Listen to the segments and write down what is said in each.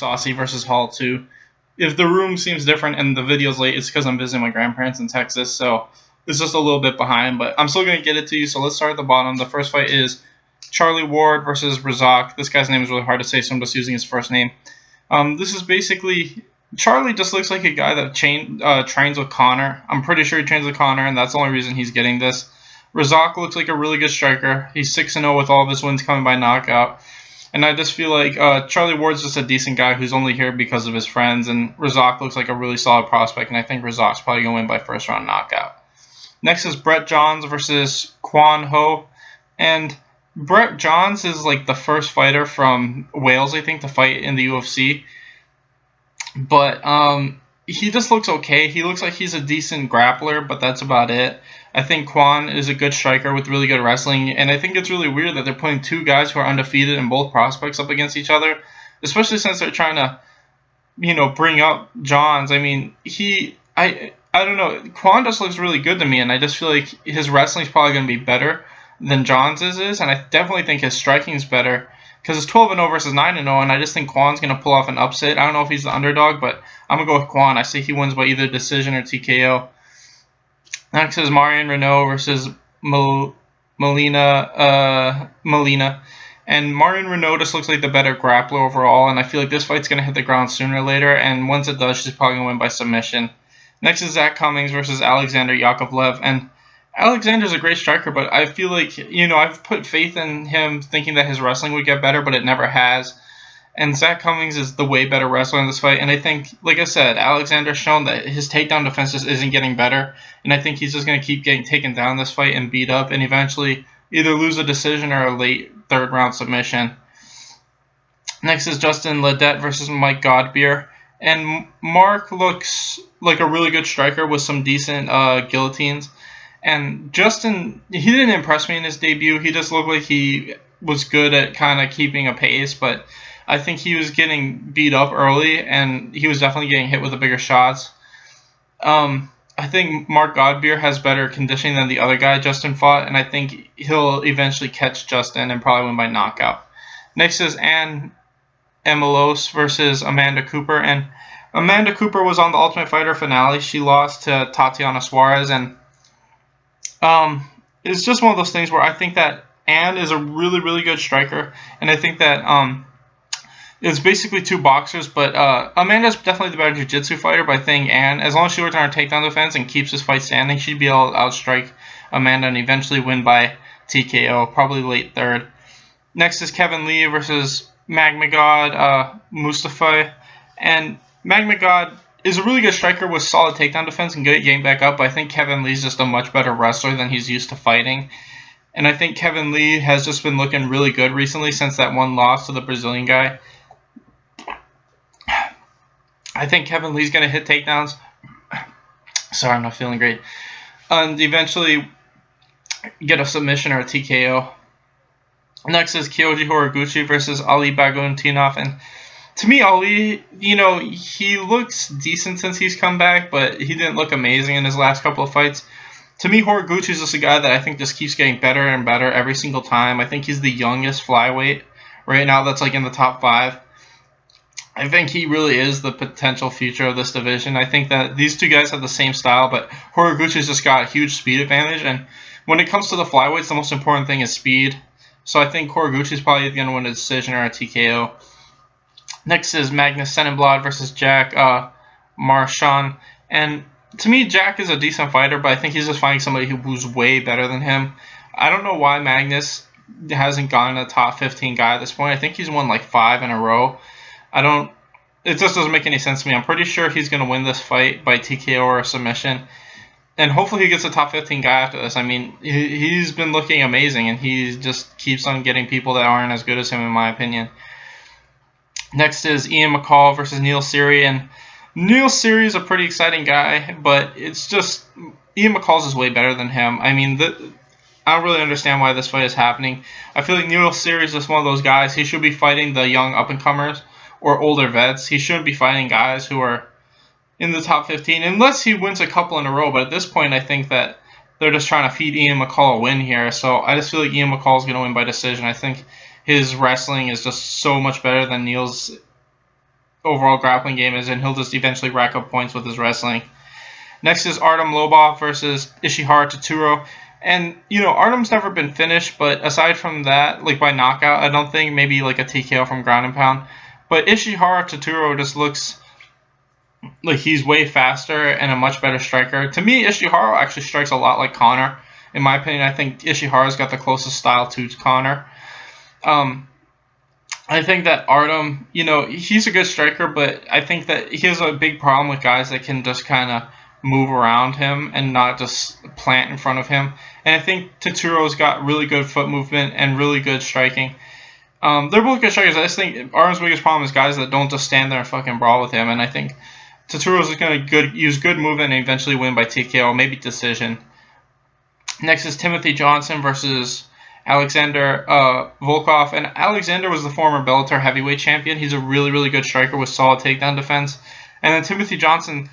mousasi versus Hall 2. If the room seems different and the video's late, it's because I'm visiting my grandparents in Texas, so it's just a little bit behind, but I'm still going to get it to you, so let's start at the bottom. The first fight is Charlie Ward versus Razak. This guy's name is really hard to say, so I'm just using his first name. This is basically... Charlie just looks like a guy that trains with Connor. I'm pretty sure he trains with Connor, and that's the only reason he's getting this. Razak looks like a really good striker. He's 6-0 with all of his wins coming by knockout. And I just feel like Charlie Ward's just a decent guy who's only here because of his friends, and Razak looks like a really solid prospect, and I think Razak's probably going to win by first round knockout. Next is Brett Johns versus Kwan Ho. And Brett Johns is like the first fighter from Wales, I think, to fight in the UFC. But he just looks okay. He looks like he's a decent grappler, but that's about it. I think Kwan is a good striker with really good wrestling, and I think it's really weird that they're putting two guys who are undefeated and both prospects up against each other, especially since they're trying to, bring up Johns. I mean, I don't know. Kwan just looks really good to me, and I just feel like his wrestling's probably going to be better than Johns is, and I definitely think his striking's better. Because it's 12-0 versus 9-0, and I just think Kwan's going to pull off an upset. I don't know if he's the underdog, but I'm going to go with Kwan. I say he wins by either decision or TKO. Next is Marion Renault versus Molina. And Marion Renault just looks like the better grappler overall, and I feel like this fight's going to hit the ground sooner or later, and once it does, she's probably going to win by submission. Next is Zach Cummings versus Alexander Yakovlev, and Alexander's a great striker, but I feel like, I've put faith in him thinking that his wrestling would get better, but it never has. And Zach Cummings is the way better wrestler in this fight. And I think, like I said, Alexander's shown that his takedown defense just isn't getting better. And I think he's just going to keep getting taken down this fight and beat up and eventually either lose a decision or a late third-round submission. Next is Justin Ledet versus Mike Godbeer. And Mark looks like a really good striker with some decent guillotines. And Justin, he didn't impress me in his debut. He just looked like he was good at kind of keeping a pace, but I think he was getting beat up early, and he was definitely getting hit with the bigger shots. I think Mark Godbeer has better conditioning than the other guy Justin fought, and I think he'll eventually catch Justin and probably win by knockout. Next is Ann Emilos versus Amanda Cooper, and Amanda Cooper was on the Ultimate Fighter finale. She lost to Tatiana Suarez, and it's just one of those things where I think that Ann is a really, really good striker, and I think that it's basically two boxers, but Amanda's definitely the better jiu-jitsu fighter, but I think Ann, as long as she works on her takedown defense and keeps this fight standing, she'd be able to outstrike Amanda and eventually win by TKO, probably late third. Next is Kevin Lee versus Magmagod Mustafa, and Magmagod is a really good striker with solid takedown defense and good at getting back up, but I think Kevin Lee's just a much better wrestler than he's used to fighting. And I think Kevin Lee has just been looking really good recently since that one loss to the Brazilian guy. I think Kevin Lee's going to hit takedowns. Sorry, I'm not feeling great. And eventually get a submission or a TKO. Next is Kyoji Horiguchi versus Ali Baguntinov, and to me, Ali, he looks decent since he's come back, but he didn't look amazing in his last couple of fights. To me, Horiguchi's just a guy that I think just keeps getting better and better every single time. I think he's the youngest flyweight right now that's like in the top 5. I think he really is the potential future of this division. I think that these two guys have the same style, but Horiguchi's just got a huge speed advantage, and when it comes to the flyweights, the most important thing is speed. So I think Horiguchi's probably going to win a decision or a TKO. Next is Magnus Sennenblad versus Jack Marchand. And to me, Jack is a decent fighter, but I think he's just finding somebody who's way better than him. I don't know why Magnus hasn't gotten a top 15 guy at this point. I think he's won like 5 in a row. It just doesn't make any sense to me. I'm pretty sure he's going to win this fight by TKO or a submission. And hopefully he gets a top 15 guy after this. I mean, he's been looking amazing, and he just keeps on getting people that aren't as good as him, in my opinion. Next is Ian McCall versus Neil Seery, and Neil Seery is a pretty exciting guy, but it's just Ian McCall's is way better than him. I mean, I don't really understand why this fight is happening. I feel like Neil Seery is just one of those guys. He should be fighting the young up-and-comers or older vets. He shouldn't be fighting guys who are in the top 15, unless he wins a couple in a row. But at this point, I think that they're just trying to feed Ian McCall a win here. So I just feel like Ian McCall is going to win by decision. I think his wrestling is just so much better than Neil's. overall grappling game is, and he'll just eventually rack up points with his wrestling. Next is Artem Lobov versus Ishihara Totoro. And, Artem's never been finished, but aside from that, like by knockout, I don't think, maybe like a TKO from ground and pound. But Ishihara Totoro just looks like he's way faster and a much better striker. To me, Ishihara actually strikes a lot like Conor. In my opinion, I think Ishihara's got the closest style to Conor. I think that Artem, he's a good striker, but I think that he has a big problem with guys that can just kind of move around him and not just plant in front of him. And I think Totoro's got really good foot movement and really good striking. They're both good strikers. I just think Artem's biggest problem is guys that don't just stand there and fucking brawl with him. And I think Totoro's is going to use good movement and eventually win by TKO, maybe decision. Next is Timothy Johnson versus Alexander Volkov. And Alexander was the former Bellator heavyweight champion. He's a really, really good striker with solid takedown defense. And then Timothy Johnson's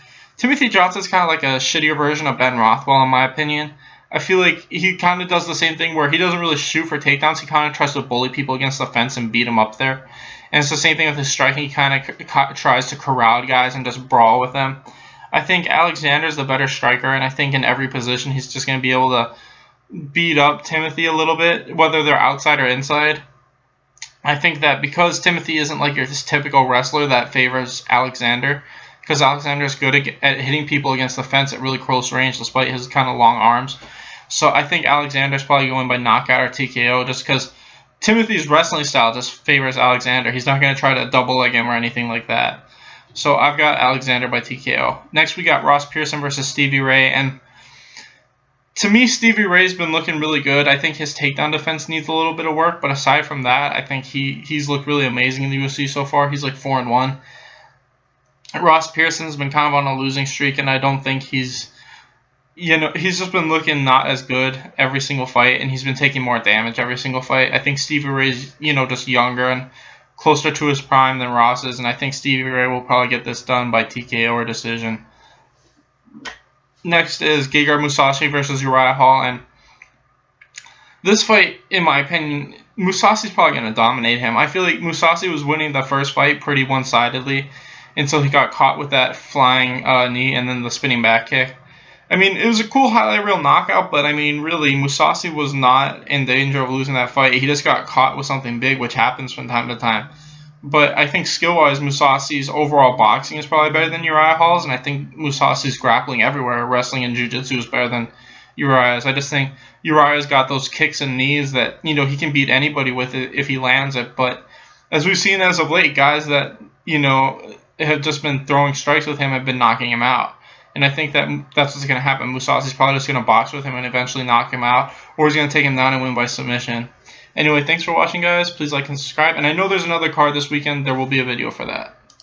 kind of like a shittier version of Ben Rothwell, in my opinion. I feel like he kind of does the same thing where he doesn't really shoot for takedowns. He kind of tries to bully people against the fence and beat them up there. And it's the same thing with his striking. He kind of tries to corral guys and just brawl with them. I think Alexander's the better striker, and I think in every position he's just going to be able to beat up Timothy a little bit, whether they're outside or inside. I think that because Timothy isn't like your typical wrestler that favors Alexander, because Alexander's good at hitting people against the fence at really close range despite his kind of long arms. So I think Alexander's probably going by knockout or TKO just because Timothy's wrestling style just favors Alexander. He's not going to try to double leg him or anything like that. So I've got Alexander by TKO. Next we got Ross Pearson versus Stevie Ray. And to me, Stevie Ray's been looking really good. I think his takedown defense needs a little bit of work. But aside from that, I think he's looked really amazing in the UFC so far. He's like 4-1. Ross Pearson's been kind of on a losing streak, and I don't think he's just been looking not as good every single fight, and he's been taking more damage every single fight. I think Stevie Ray's, just younger and closer to his prime than Ross is, and I think Stevie Ray will probably get this done by TKO or decision. Next is Gegard Mousasi versus Uriah Hall, and this fight, in my opinion, Mousasi's probably going to dominate him. I feel like Mousasi was winning the first fight pretty one-sidedly until he got caught with that flying knee and then the spinning back kick. I mean, it was a cool highlight reel knockout, but I mean, really, Mousasi was not in danger of losing that fight. He just got caught with something big, which happens from time to time. But I think skill-wise, Mousasi's overall boxing is probably better than Uriah Hall's, and I think Mousasi's grappling everywhere, wrestling and jiu-jitsu is better than Uriah's. I just think Uriah's got those kicks and knees that, he can beat anybody with it if he lands it. But as we've seen as of late, guys that, have just been throwing strikes with him have been knocking him out. And I think that's what's going to happen. Mousasi's probably just going to box with him and eventually knock him out, or he's going to take him down and win by submission. Anyway, thanks for watching, guys. Please like and subscribe. And I know there's another card this weekend. There will be a video for that.